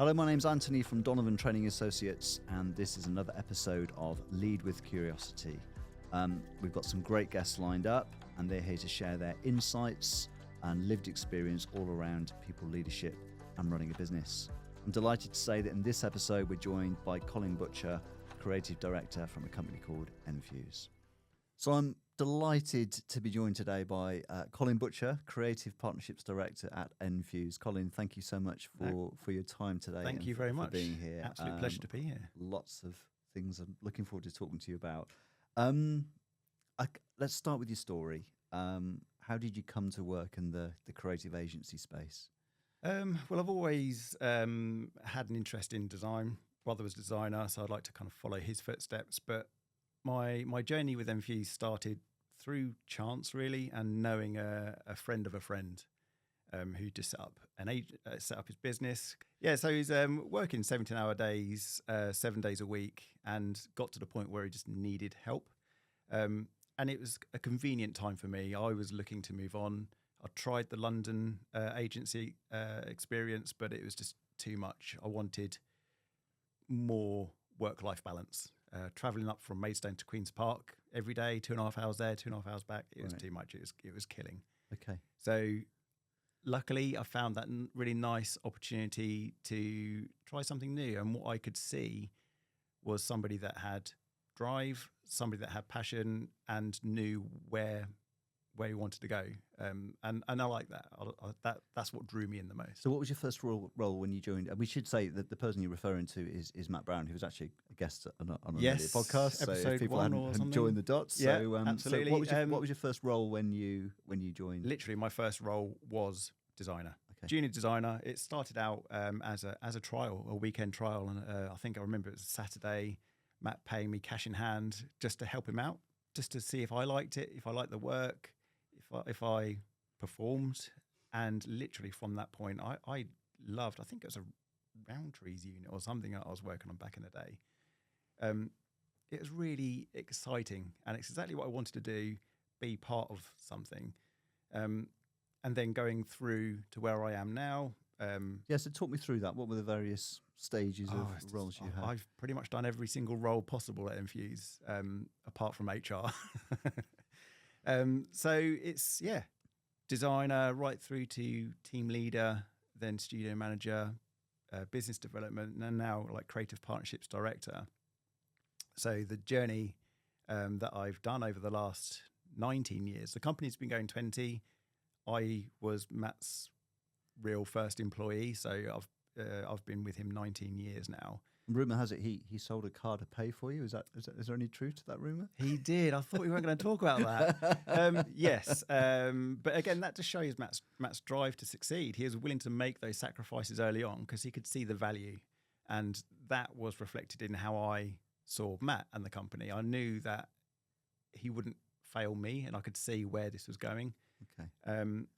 Hello, my name's Anthony from Donovan Training Associates, and this is another episode of Lead with Curiosity. We've got some great guests lined up, and they're here to share their insights and lived experience all around people leadership and running a business. I'm delighted to say that in this episode, we're joined by Colin Butcher, Creative Director from a company called n-fuze. So I'm delighted to be joined today by Colin Butcher, Creative Partnerships Director at n-fuze. Colin, thank you so much for your time today. Thank you very much for being here. Absolute pleasure to be here. Lots of things I'm looking forward to talking to you about. Let's start with your story. How did you come to work in the creative agency space? Well, I've always had an interest in design. Brother was a designer, so I'd like to kind of follow his footsteps. But my journey with n-fuze started through chance, really, and knowing a friend of a friend who just set up his business. Yeah, so he's working 17-hour days, 7 days a week, and got to the point where he just needed help. And it was a convenient time for me. I was looking to move on. I tried the London agency experience, but it was just too much. I wanted more work-life balance. Traveling up from Maidstone to Queen's Park every day, 2.5 hours there, 2.5 hours back. It was too much. It was killing. Okay. So luckily, I found that really nice opportunity to try something new. And what I could see was somebody that had drive, somebody that had passion and knew where he wanted to go. And I like that. That's what drew me in the most. So what was your first role when you joined? We should say that the person you're referring to is Matt Brown, who was actually a guest on an earlier podcast. So if people hadn't joined the dots. Yeah, so, absolutely. So what was your first role when you joined? Literally, my first role was designer. Okay. Junior designer. It started out as a trial, a weekend trial. And I think I remember it was a Saturday, Matt paying me cash in hand just to help him out, just to see if I liked it, if I liked the work, if I performed. And literally from that point, I loved, I think it was a Roundtrees unit or something that I was working on back in the day. It was really exciting, and it's exactly what I wanted to do, be part of something. And then going through to where I am now. So talk me through that. What were the various stages of roles you had? I've pretty much done every single role possible at n-fuze, apart from HR. So it's, designer right through to team leader, then studio manager, business development, and now like creative partnerships director. So the journey that I've done over the last 19 years, the company's been going 20. I was Matt's real first employee, so I've been with him 19 years now. Rumour has it he sold a car to pay for you. Is there any truth to that rumour? He did. I thought we weren't going to talk about that. Yes, but again, that just shows Matt's drive to succeed. He was willing to make those sacrifices early on because he could see the value, and that was reflected in how I saw Matt and the company. I knew that he wouldn't fail me, and I could see where this was going. Okay.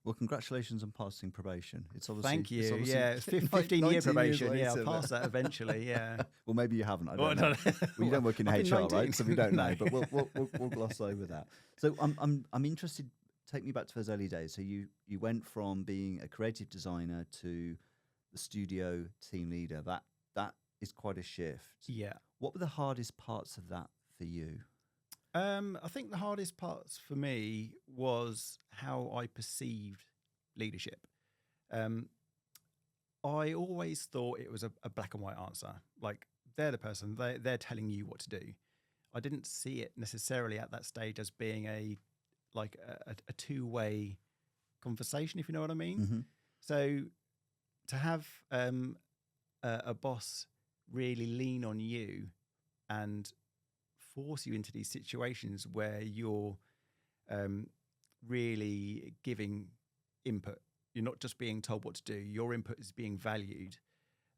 Well, congratulations on passing probation. It's obviously thank you. It's 15-year probation. Yeah, I'll pass that eventually. Yeah. Well, maybe you haven't. I don't know. Well, you don't work in HR, right? So we don't know. But we'll gloss over that. So I'm interested. Take me back to those early days. So you went from being a creative designer to the studio team leader. That is quite a shift. Yeah. What were the hardest parts of that for you? I think the hardest parts for me was how I perceived leadership. I always thought it was a black and white answer. Like they're the person, they're telling you what to do. I didn't see it necessarily at that stage as being a two-way conversation, if you know what I mean. Mm-hmm. So to have a boss really lean on you and force you into these situations where you're really giving input. You're not just being told what to do. Your input is being valued.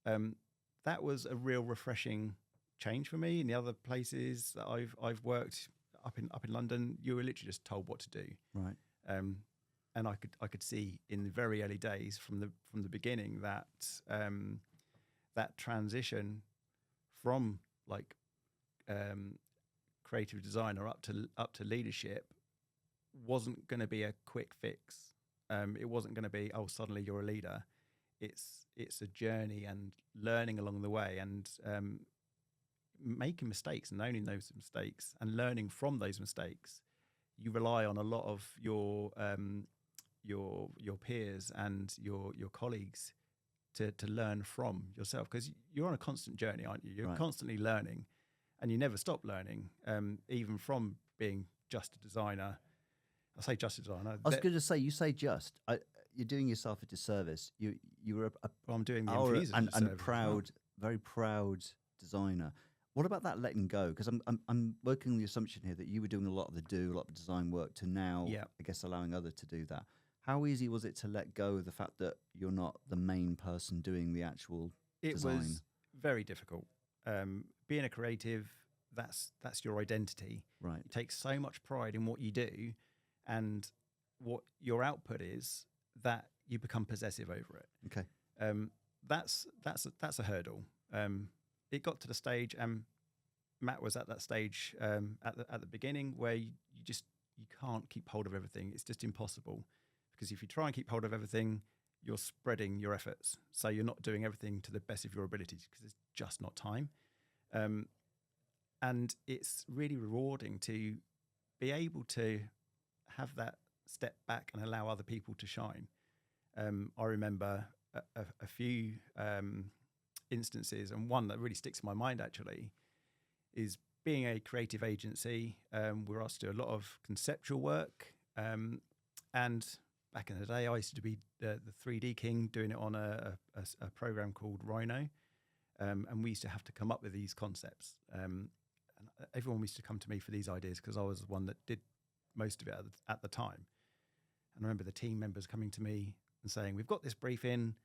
That was a real refreshing change for me. In the other places that I've worked up in London, you were literally just told what to do. Right. And I could see in the very early days from the beginning that that transition from like creative designer up to leadership wasn't going to be a quick fix. It wasn't going to be, oh, suddenly you're a leader. it's a journey and learning along the way, and making mistakes and owning those mistakes and learning from those mistakes. You rely on a lot of your peers and your colleagues to learn from yourself, because you're on a constant journey, aren't you? You're Right. constantly learning, and you never stop learning, even from being just a designer. I say just a designer. I was going to say, you say just. You're doing yourself a disservice. You were Well, I'm doing the our n-fuze and service as well. proud, very proud designer. What about that letting go? Because I'm working on the assumption here that you were doing a lot of a lot of design work to now, Yeah. I guess, allowing others to do that. How easy was it to let go of the fact that you're not the main person doing the actual It design? was very difficult. Being a creative, that's your identity. Right. You take so much pride in what you do, and what your output is, that you become possessive over it. Okay. That's a hurdle. It got to the stage, and Matt was at that stage at the beginning, where you can't keep hold of everything. It's just impossible, because if you try and keep hold of everything, you're spreading your efforts, so you're not doing everything to the best of your abilities, because it's just not time. And it's really rewarding to be able to have that step back and allow other people to shine. I remember a few instances, and one that really sticks in my mind actually is being a creative agency. We're asked to do a lot of conceptual work, and back in the day, I used to be the 3D king, doing it on a program called Rhino, and we used to have to come up with these concepts. And everyone used to come to me for these ideas, because I was the one that did most of it at the time. And I remember the team members coming to me and saying, "We've got this brief in,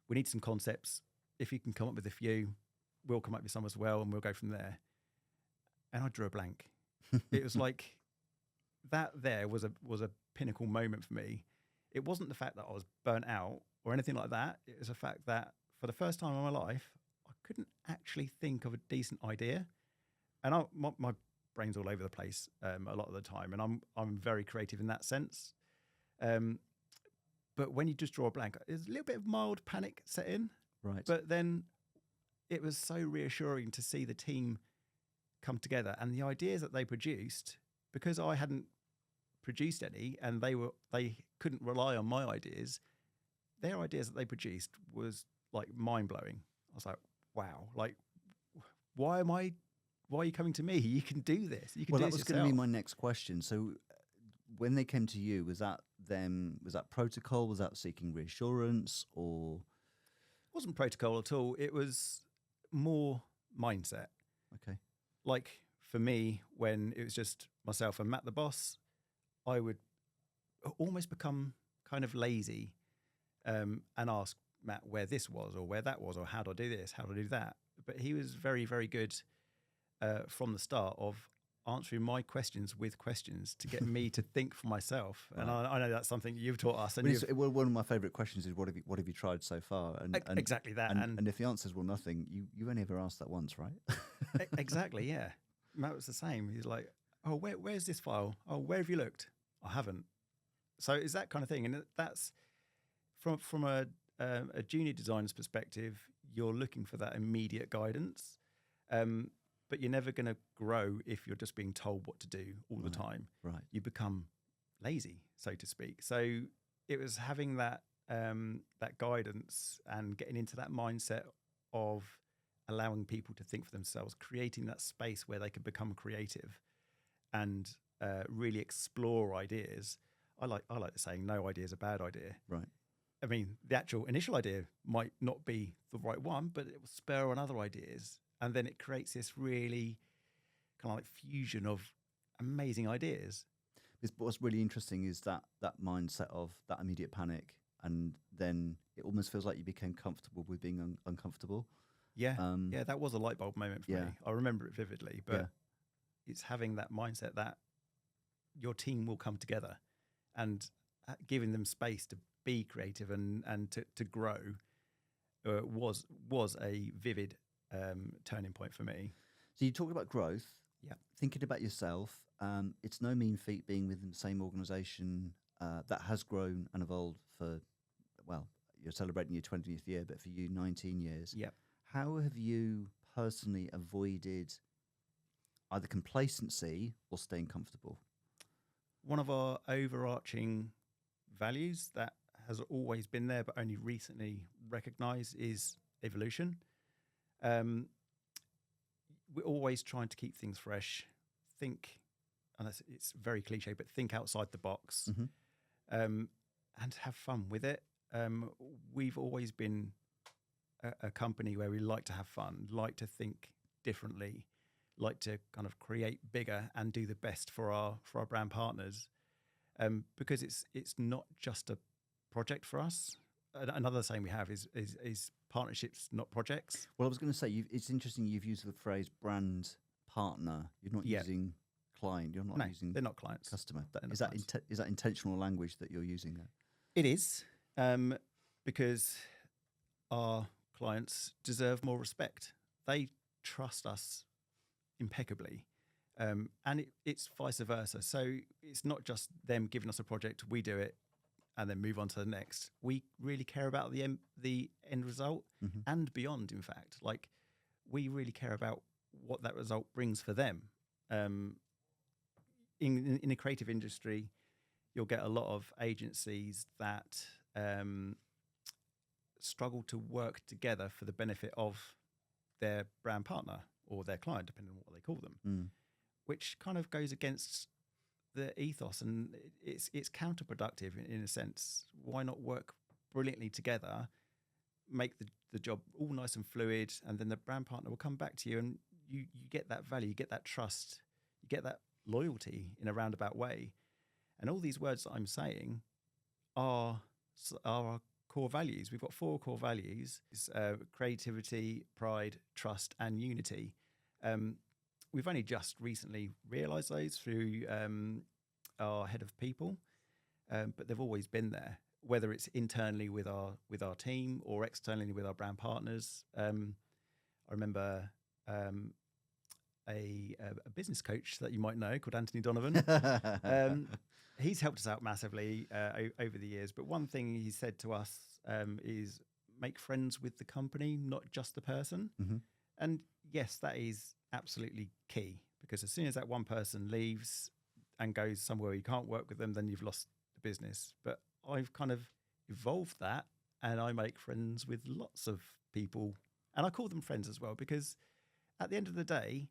we need some concepts. If you can come up with a few, we'll come up with some as well, and we'll go from there." And I drew a blank. It was like that. There was a pinnacle moment for me. It wasn't the fact that I was burnt out or anything like that. It was the fact that for the first time in my life, I couldn't actually think of a decent idea. And my brain's all over the place a lot of the time, and I'm very creative in that sense. But when you just draw a blank, there's a little bit of mild panic set in. Right. But then it was so reassuring to see the team come together, and the ideas that they produced, because I hadn't produced any, and they couldn't rely on my ideas. Their ideas that they produced was like mind blowing. I was like, wow, like why are you coming to me? You can do this. You can Well, do that this was going to be yourself. my next question. So, when they came to you, was that them? Was that protocol? Was that seeking reassurance, or It wasn't protocol at all. It was more mindset. okay? Like for me, when it was just myself and Matt the boss, I would almost become kind of lazy, and ask Matt where this was or where that was, or how do I do this, how do I do that. But he was very, very good from the start of answering my questions with questions to get me to think for myself. And I know that's something you've taught us. And Well, one of my favourite questions is, what have you tried so far? And exactly that. And if the answer is, well, nothing, you only ever asked that once, right? Exactly, yeah. Matt was the same. He's like, "Oh, where's this file? Oh, where have you looked? I haven't." So it's that kind of thing, and that's from a junior designer's perspective. You're looking for that immediate guidance, but you're never going to grow if you're just being told what to do all the time. Right. You become lazy, so to speak. So it was having that that guidance and getting into that mindset of allowing people to think for themselves, creating that space where they could become creative and really explore ideas. I like the saying, "No idea is a bad idea." Right. I mean, the actual initial idea might not be the right one, but it will spur on other ideas, and then it creates this really kind of like fusion of amazing ideas. What's really interesting is that mindset of that immediate panic, and then it almost feels like you became comfortable with being uncomfortable. Yeah, yeah, that was a light bulb moment for Yeah. me. I remember it vividly, but Yeah. it's having that mindset that your team will come together, and giving them space to be creative and to grow was a vivid turning point for me. So you talked about growth. Yeah. Thinking about yourself. It's no mean feat being within the same organisation that has grown and evolved for, well, you're celebrating your 20th year, but for you, 19 years. Yeah. How have you personally avoided either complacency or staying comfortable? One of our overarching values that has always been there, but only recently recognized, is evolution. We're always trying to keep things fresh. Think, and it's very cliche, but think outside the box, and have fun with it. We've always been a company where we like to have fun, like to think differently, like to kind of create bigger and do the best for our brand partners, because it's not just a project for us. Another saying we have is partnerships, not projects. Well, I was going to say, it's interesting you've used the phrase brand partner. You're not using client. You're not using. They're not clients. Customer. Is that intentional language that you're using there? It is, because our clients deserve more respect. They trust us impeccably, and it's vice versa. So it's not just them giving us a project, we do it, and then move on to the next. We really care about the end result and beyond. In fact, like, we really care about what that result brings for them. In the creative industry, you'll get a lot of agencies that struggle to work together for the benefit of their brand partner or their client, depending on what they call them, which kind of goes against the ethos, and it's counterproductive in a sense. Why not work brilliantly together, make the job all nice and fluid, and then the brand partner will come back to you, and you get that value, you get that trust, you get that loyalty in a roundabout way. And all these words that I'm saying are our core values. We've got 4 core values: it's, creativity, pride, trust, and unity. We've only just recently realised those through our head of people, but they've always been there, whether it's internally with our team or externally with our brand partners. I remember a business coach that you might know called Anthony Donovan. He's helped us out massively over the years. But one thing he said to us is make friends with the company, not just the person. And yes, that is absolutely key, because as soon as that one person leaves and goes somewhere you can't work with them, then you've lost the business. But I've kind of evolved that, and I make friends with lots of people, and I call them friends as well, because at the end of the day,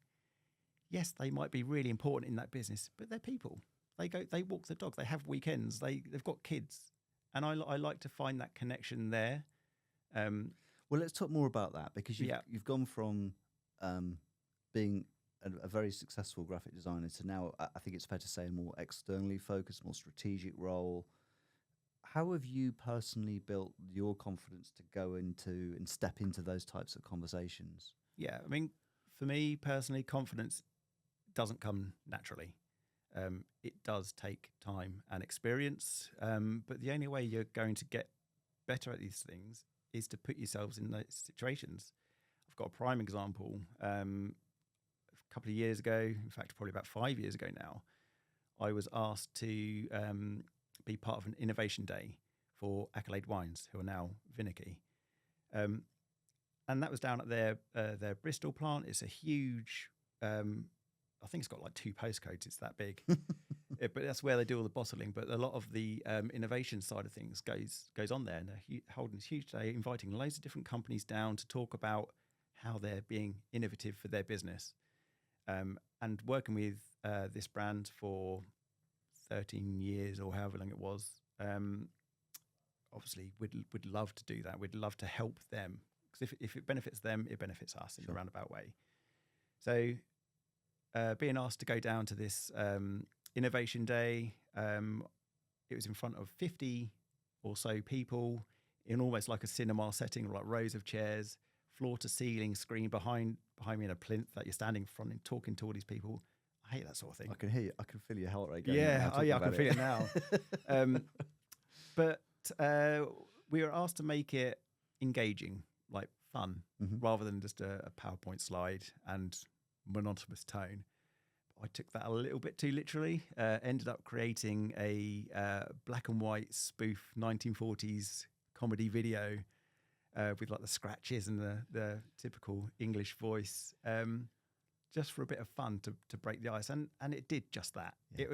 yes, they might be really important in that business, but they're people. They walk the dog, they have weekends, they've got kids, and I like to find that connection there. Well, let's talk more about that, because you've gone from being a very successful graphic designer to now, I think it's fair to say, a more externally focused, more strategic role. How have you personally built your confidence to go into and step into those types of conversations? Yeah, I mean, for me personally, confidence doesn't come naturally. It does take time and experience, but the only way you're going to get better at these things is to put yourselves in those situations. I've got a prime example. A couple of years ago, in fact, probably about 5 years ago now, I was asked to be part of an innovation day for Accolade Wines, who are now Vinnicky. And that was down at their Bristol plant. It's a huge, I think it's got like 2 postcodes. It's that big. But that's where they do all the bottling. But a lot of the innovation side of things goes on there. And they're holding this huge day, inviting loads of different companies down to talk about how they're being innovative for their business. And working with this brand for 13 years or however long it was, obviously we'd love to do that. We'd love to help them, because if it benefits them, it benefits us in a roundabout way. So being asked to go down to this innovation day, it was in front of 50 or so people in almost like a cinema setting, like rows of chairs, floor to ceiling screen behind me in a plinth that you're standing in front and talking to all these people. I hate that sort of thing. I can hear you. I can feel your heart rate going. Yeah, I can feel it now. But we were asked to make it engaging, like fun, rather than just a PowerPoint slide and monotonous tone. I took that a little bit too literally. Ended up creating a black and white spoof 1940s comedy video with like the scratches and the typical English voice, just for a bit of fun to break the ice, and it did just that. Yeah.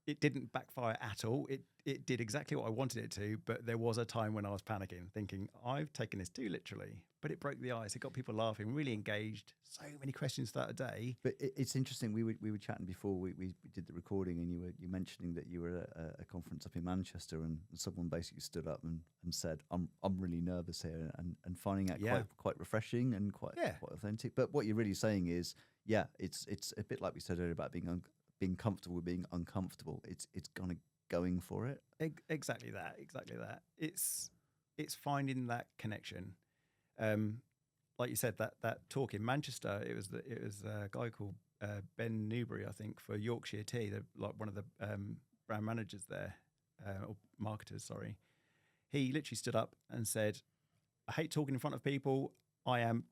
It didn't backfire at all. It did exactly what I wanted it to, but there was a time when I was panicking, thinking, I've taken this too literally. But it broke the ice. It got people laughing, really engaged. So many questions throughout a day. But it's interesting. We were chatting before we did the recording, and you mentioning that you were at a conference up in Manchester, and someone basically stood up and said, "I'm really nervous here," and finding that quite refreshing and quite authentic. But what you're really saying is, it's a bit like we said earlier about being comfortable with being uncomfortable. It's kind of going for it. Exactly that. It's finding that connection. Like you said, that talk in Manchester, it was a guy called Ben Newbury, I think, for Yorkshire Tea, like one of the brand managers there, or marketers, sorry. He literally stood up and said, "I hate talking in front of people. I am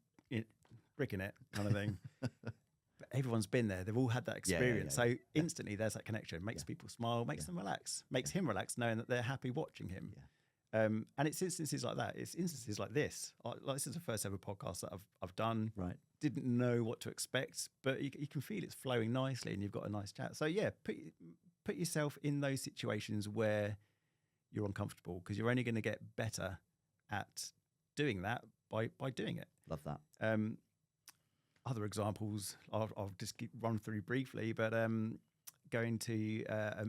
bricking it," kind of thing. But everyone's been there. They've all had that experience. So instantly there's that connection. Makes people smile, makes them relax, makes him relax knowing that they're happy watching him. Yeah. And it's instances like that. It's instances like this. This is the first ever podcast that I've done. Right. Didn't know what to expect, but you can feel it's flowing nicely and you've got a nice chat. So yeah, put yourself in those situations where you're uncomfortable, because you're only going to get better at doing that by doing it. Love that. Other examples I'll just run through briefly, but going to a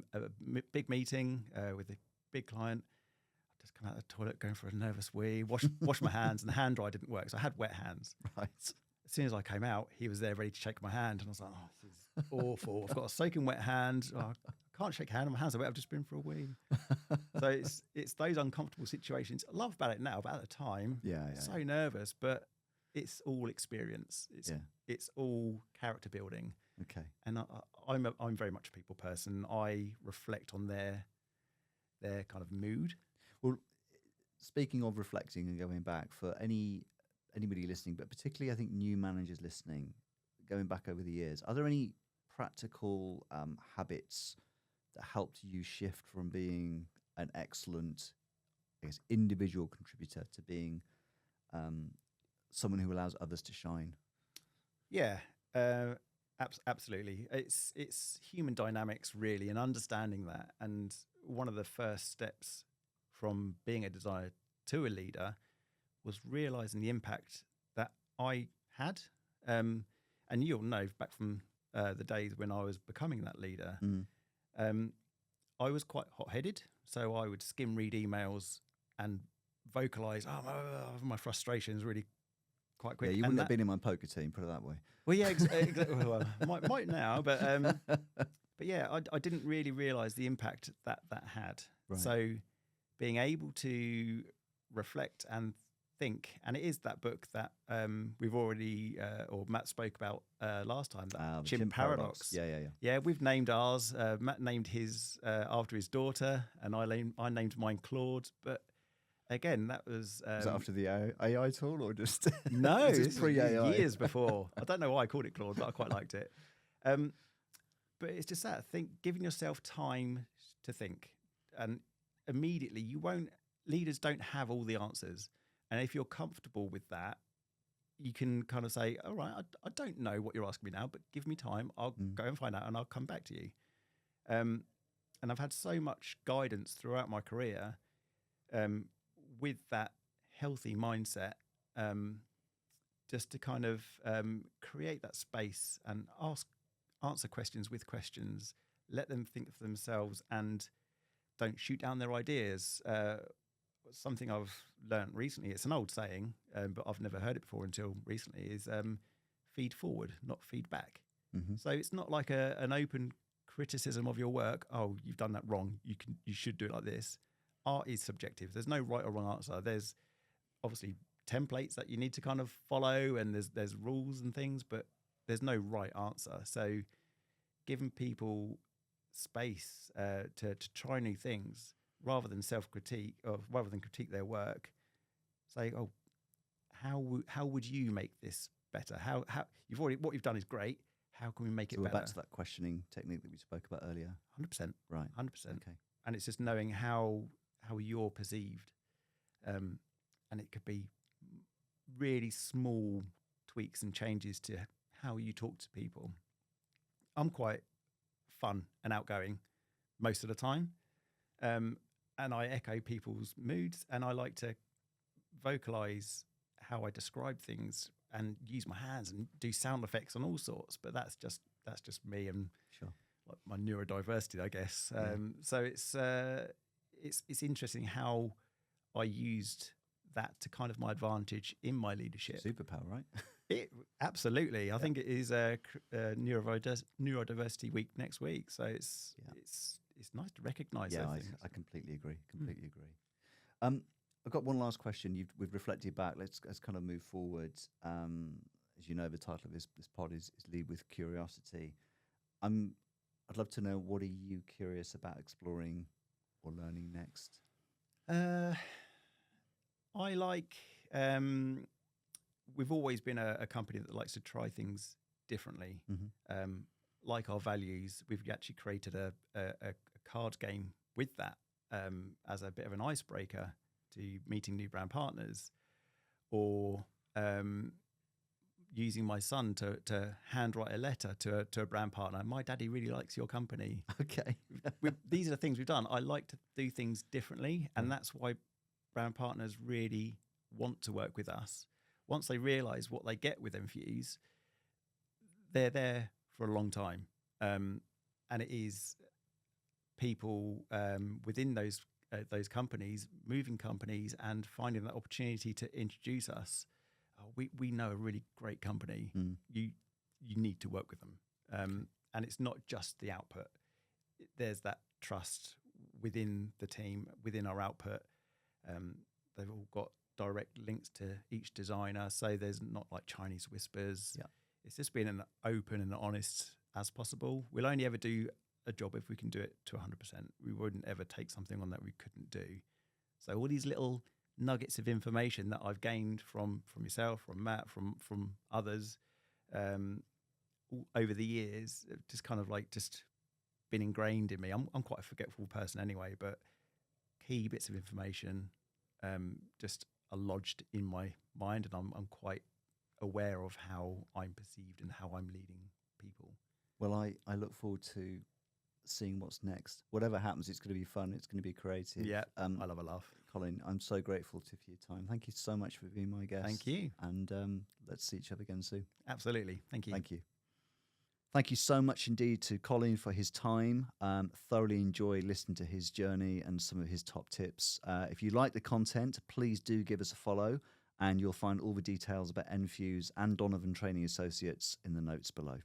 big meeting with a big client. I just come out of the toilet going for a nervous wee, wash my hands, and the hand dry didn't work, so I had wet hands. Right. As soon as I came out, he was there ready to shake my hand, and I was like, "Oh, this is awful. I've got a soaking wet hand. I can't shake hand. My hands are wet. I've just been for a wee." So it's those uncomfortable situations. I love about it now, but at the time, so nervous, but it's all experience. It's all character building. Okay. And I'm very much a people person. I reflect on their kind of mood. Well, speaking of reflecting and going back, for anybody listening, but particularly I think new managers listening, going back over the years, are there any practical habits that helped you shift from being an excellent, I guess, individual contributor to being someone who allows others to shine? Yeah, absolutely. It's human dynamics, really, and understanding that. And one of the first steps from being a designer to a leader was realizing the impact that I had. And you'll know back from the days when I was becoming that leader, I was quite hot-headed. So I would skim read emails and vocalize my frustrations really quite quick. Yeah, you wouldn't have been in my poker team, put it that way. Well, yeah, exactly. Well, might now, but yeah, I didn't really realize the impact that had. Right. So being able to reflect and think, and it is that book that we've already, or Matt spoke about last time, that Chimp Paradox. Yeah, we've named ours. Matt named his after his daughter, and I named mine Claude, but again, that was... was that after the AI tool, or just... No, it's pre-AI. Years before. I don't know why I called it Claude, but I quite liked it. But it's just that, giving yourself time to think. And immediately, leaders don't have all the answers. And if you're comfortable with that, you can kind of say, all right, I don't know what you're asking me now, but give me time. I'll go and find out, and I'll come back to you. And I've had so much guidance throughout my career with that healthy mindset, just to kind of create that space and answer questions with questions, let them think for themselves, and don't shoot down their ideas. Something I've learned recently, it's an old saying, but I've never heard it before until recently, is feed forward, not feed back. Mm-hmm. So it's not like an open criticism of your work. Oh, you've done that wrong. You should do it like this. Art is subjective. There's no right or wrong answer. There's obviously templates that you need to kind of follow, and there's rules and things, but there's no right answer. So giving people space to try new things rather than self-critique, or rather than critique their work, say, oh, how would you make this better? How what you've done is great. How can we make it better? So we're back to that questioning technique that we spoke about earlier. 100%. Right. 100%. Okay. And it's just knowing how you're perceived. And it could be really small tweaks and changes to how you talk to people. I'm quite fun and outgoing most of the time. And I echo people's moods, and I like to vocalize how I describe things and use my hands and do sound effects and all sorts. But that's just me and Sure. like my neurodiversity, I guess. Yeah. So it's interesting how I used that to kind of my advantage in my leadership. Superpower, right? Absolutely. I think it is neurodiversity week next week. So it's nice to recognise. Yeah, I completely agree. Completely agree. I've got one last question. We've reflected back. Let's kind of move forward. As you know, the title of this pod is Lead with Curiosity. I'd love to know, what are you curious about exploring or learning next? I like. We've always been a company that likes to try things differently. Mm-hmm. Like our values, we've actually created a card game with that as a bit of an icebreaker to meeting new brand partners, or using my son to handwrite a letter to a brand partner. My daddy really likes your company. Okay. These are the things we've done. I like to do things differently, and that's why brand partners really want to work with us. Once they realise what they get with n-fuze, they're there for a long time. And it is people within those companies, moving companies, and finding that opportunity to introduce us. We know a really great company. You need to work with them. And it's not just the output. There's that trust within the team, within our output. They've all got direct links to each designer, so there's not like Chinese whispers. Yeah. It's just being an open and honest as possible. We'll only ever do a job if we can do it to 100%. We wouldn't ever take something on that we couldn't do. So all these little nuggets of information that I've gained from yourself, from Matt, from others over the years, just kind of like just been ingrained in me. I'm quite a forgetful person anyway, but key bits of information just are lodged in my mind, and I'm quite aware of how I'm perceived and how I'm leading people. Well, I look forward to seeing what's next. Whatever happens, it's going to be fun. It's going to be creative. Yeah, I love a laugh. Colin, I'm so grateful for your time. Thank you so much for being my guest. Thank you. And let's see each other again soon. Absolutely. Thank you. Thank you. Thank you so much indeed to Colin for his time. Thoroughly enjoyed listening to his journey and some of his top tips. If you like the content, please do give us a follow, and you'll find all the details about n-fuze and Donovan Training Associates in the notes below.